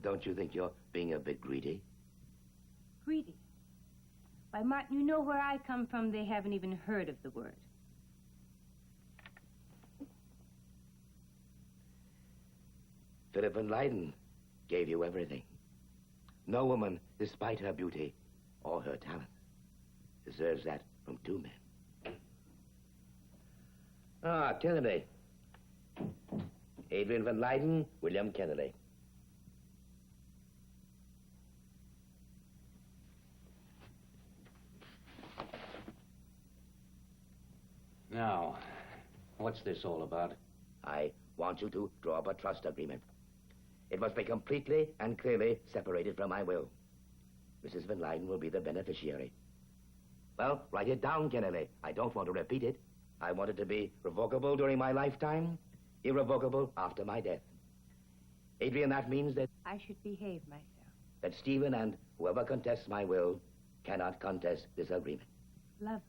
don't you think you're being a bit greedy? Greedy? Why, Martin, you know where I come from, they haven't even heard of the word. Philip Van Leyden gave you everything. No woman, despite her beauty or her talent, deserves that from two men. Ah, Kennerly. Adrienne Van Leyden, William Kennerly. Now, what's this all about? I want you to draw up a trust agreement. It must be completely and clearly separated from my will. Mrs. Van Leyden will be the beneficiary. Well, write it down, Kennerly. I don't want to repeat it. I want it to be revocable during my lifetime, irrevocable after my death. Adrienne, that means that... I should behave myself. That Stephen and whoever contests my will cannot contest this agreement. Lovely.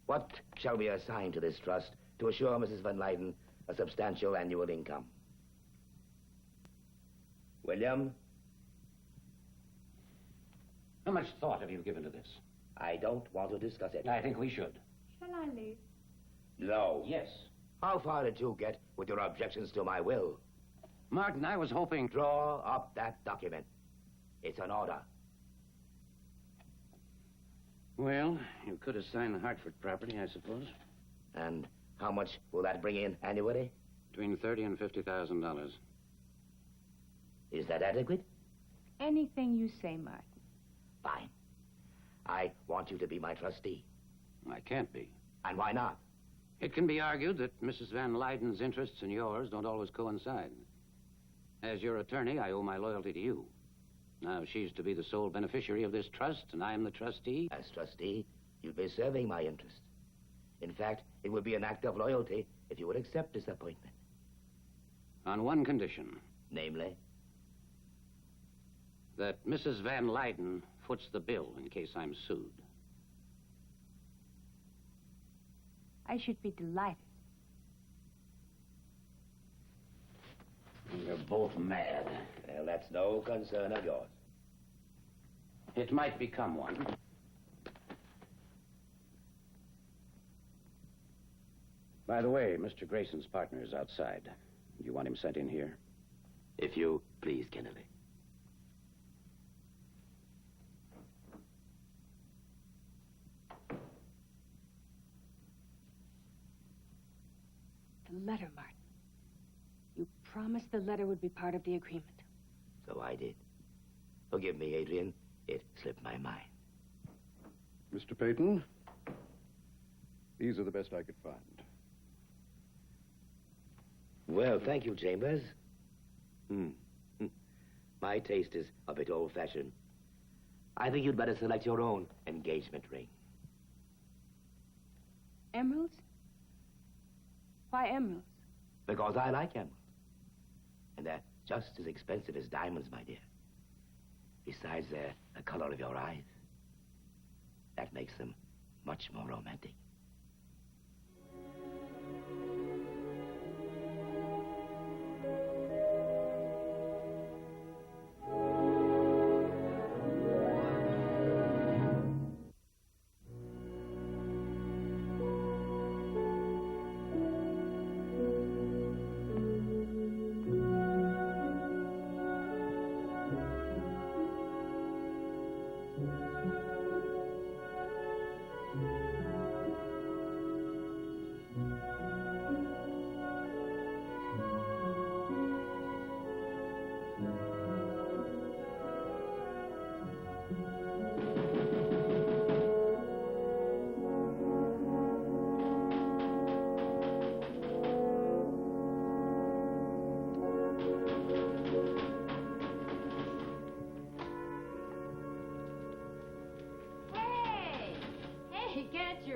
What shall we assign to this trust to assure Mrs. Van Leyden a substantial annual income? William? How much thought have you given to this? I don't want to discuss it. I think we should. Shall I leave? No. Yes. How far did you get with your objections to my will? Martin, I was hoping... Draw up that document. It's an order. Well, you could assign the Hartford property, I suppose. And how much will that bring in annually? Between $30,000 and $50,000. Is that adequate? Anything you say, Martin. Fine. I want you to be my trustee. I can't be. And why not? It can be argued that Mrs. Van Leyden's interests and yours don't always coincide. As your attorney, I owe my loyalty to you. Now, she's to be the sole beneficiary of this trust, and I'm the trustee. As trustee, you'd be serving my interests. In fact, it would be an act of loyalty if you would accept this appointment. On one condition. Namely? That Mrs. Van Leyden foots the bill in case I'm sued. I should be delighted. You're both mad. Well, that's no concern of yours. It might become one. By the way, Mr. Grayson's partner is outside. Do you want him sent in here? If you please, Kennerly. The letter, Martin. You promised the letter would be part of the agreement. So I did. Forgive me, Adrienne. It slipped my mind. Mr. Peyton, these are the best I could find. Well, thank you, Chambers. My taste is a bit old-fashioned. I think you'd better select your own engagement ring. Emeralds? Why emeralds? Because I like emeralds. And they're just as expensive as diamonds, my dear. Besides, they're the color of your eyes. That makes them much more romantic.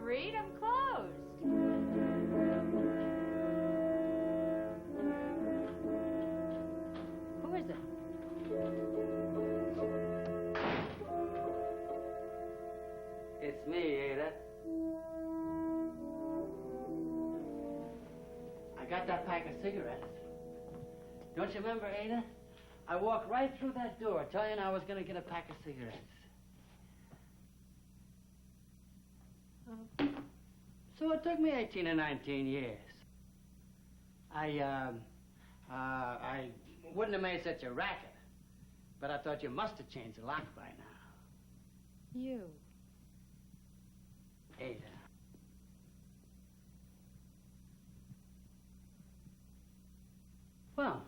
Read, I'm closed. Who is it? It's me, Ada. I got that pack of cigarettes. Don't you remember, Ada? I walked right through that door, telling I was going to get a pack of cigarettes. So it took me 18 or 19 years. I wouldn't have made such a racket, but I thought you must have changed the lock by now. You. Ada. Well,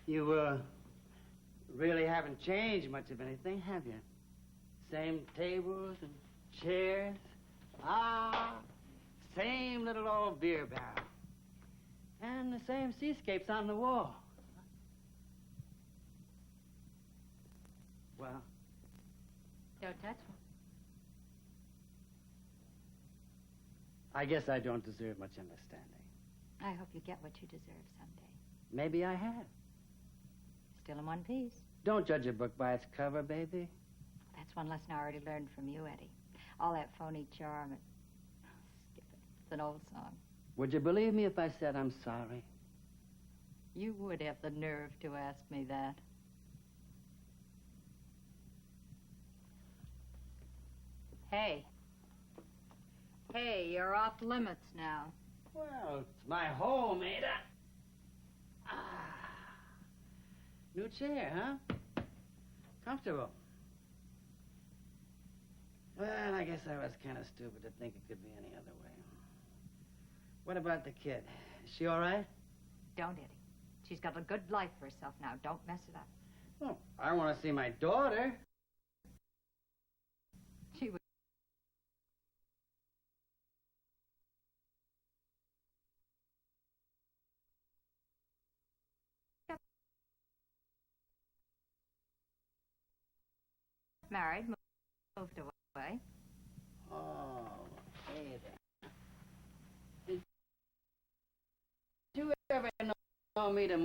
you, really haven't changed much of anything, have you? Same tables and chairs. Same little old beer barrel. And the same seascapes on the wall. Well, Don't touch me. I guess I don't deserve much understanding. I hope you get what you deserve someday. Maybe I have. Still in one piece. Don't judge a book by its cover, baby. That's one lesson I already learned from you, Eddie. All that phony charm and... Skip it. It's an old song. Would you believe me if I said I'm sorry? You would have the nerve to ask me that. Hey. Hey, you're off limits now. Well, it's my home, Ada. New chair, huh? Comfortable. Well, I guess I was kind of stupid to think it could be any other way. What about the kid? Is she all right? Don't, Eddie. She's got a good life for herself now. Don't mess it up. Well, I want to see my daughter. She would. Married, moved away. Oh, Ada. Did you ever know me to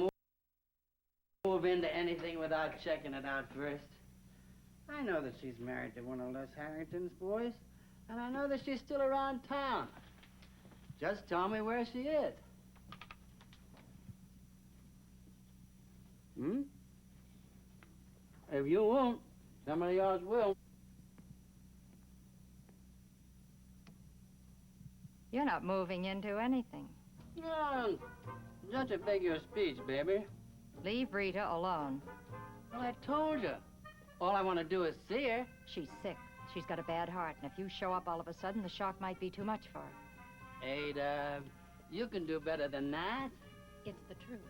move into anything without checking it out first? I know that she's married to one of Les Harrington's boys, and I know that she's still around town. Just tell me where she is. Hmm? If you won't, somebody else will. You're not moving into anything. No, just a figure of speech, baby. Leave Rita alone. Well, I told you. All I want to do is see her. She's sick. She's got a bad heart, and if you show up all of a sudden, the shock might be too much for her. Ada, you can do better than that. It's the truth.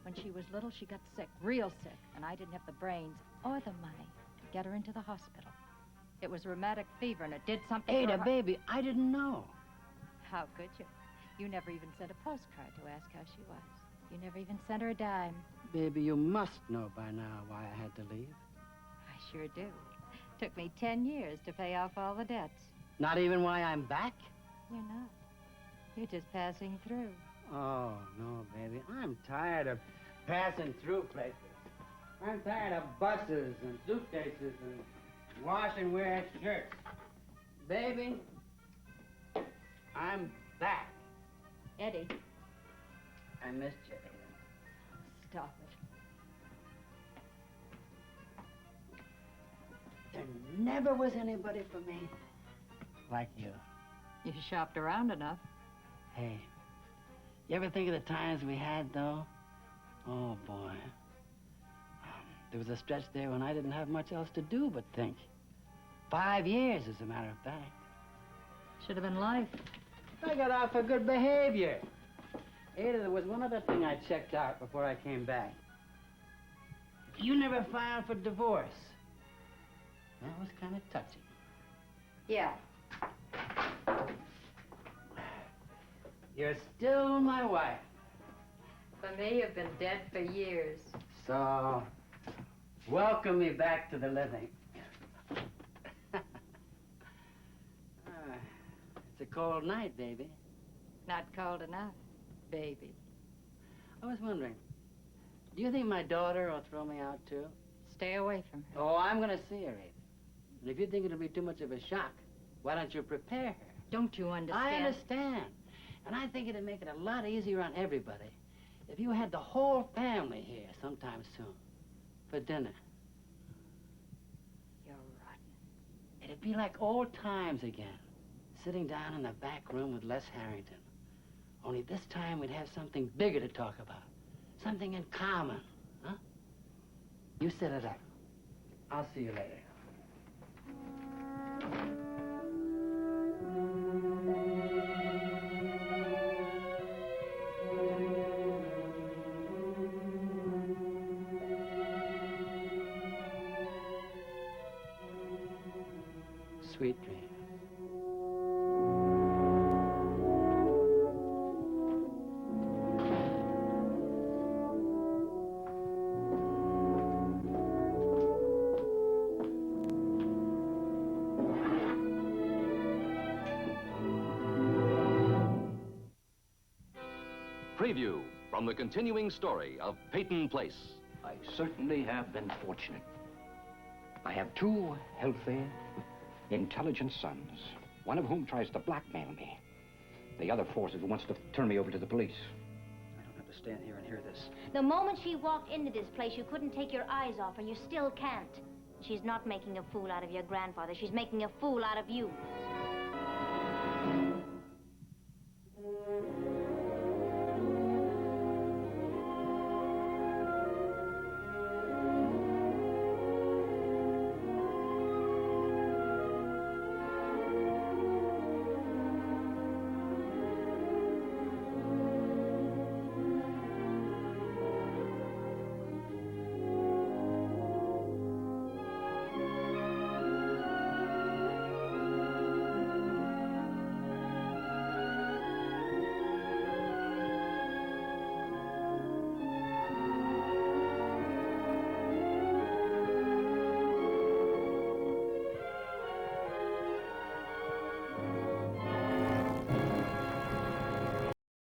When she was little, she got sick, real sick, and I didn't have the brains or the money to get her into the hospital. It was rheumatic fever, and it did something Ada, to her. baby, I didn't know. How could you? You never even sent a postcard to ask how she was. You never even sent her a dime. Baby, you must know by now why I had to leave. I sure do. Took me 10 years to pay off all the debts. Not even why I'm back? You're not. You're just passing through. Oh, no, baby. I'm tired of passing through places. I'm tired of buses and suitcases and wash and wear shirts. Baby, I'm back. Eddie. I missed you, Ada. Stop it. There never was anybody for me like you. You shopped around enough. Hey, you ever think of the times we had, though? Oh, boy. There was a stretch there when I didn't have much else to do but think. 5 years, as a matter of fact. Should have been life. I got out for good behavior. Ada, there was one other thing I checked out before I came back. You never filed for divorce. That was kind of touching. Yeah. You're still my wife. For me, you've been dead for years. So, welcome me back to the living. It's a cold night, baby. Not cold enough, baby. I was wondering, do you think my daughter will throw me out, too? Stay away from her. Oh, I'm going to see her, Ada. And if you think it'll be too much of a shock, why don't you prepare her? Don't you understand? I understand. And I think it'd make it a lot easier on everybody if you had the whole family here sometime soon for dinner. You're rotten. It'd be like old times again, sitting down in the back room with Les Harrington. Only this time we'd have something bigger to talk about, something in common, huh? You set it up. I'll see you later. Sweet dreams. Preview from the continuing story of Peyton Place. I certainly have been fortunate. I have two healthy, intelligent sons, one of whom tries to blackmail me. The other forces wants to turn me over to the police. I don't have to stand here and hear this. The moment she walked into this place, you couldn't take your eyes off her. You still can't. She's not making a fool out of your grandfather. She's making a fool out of you.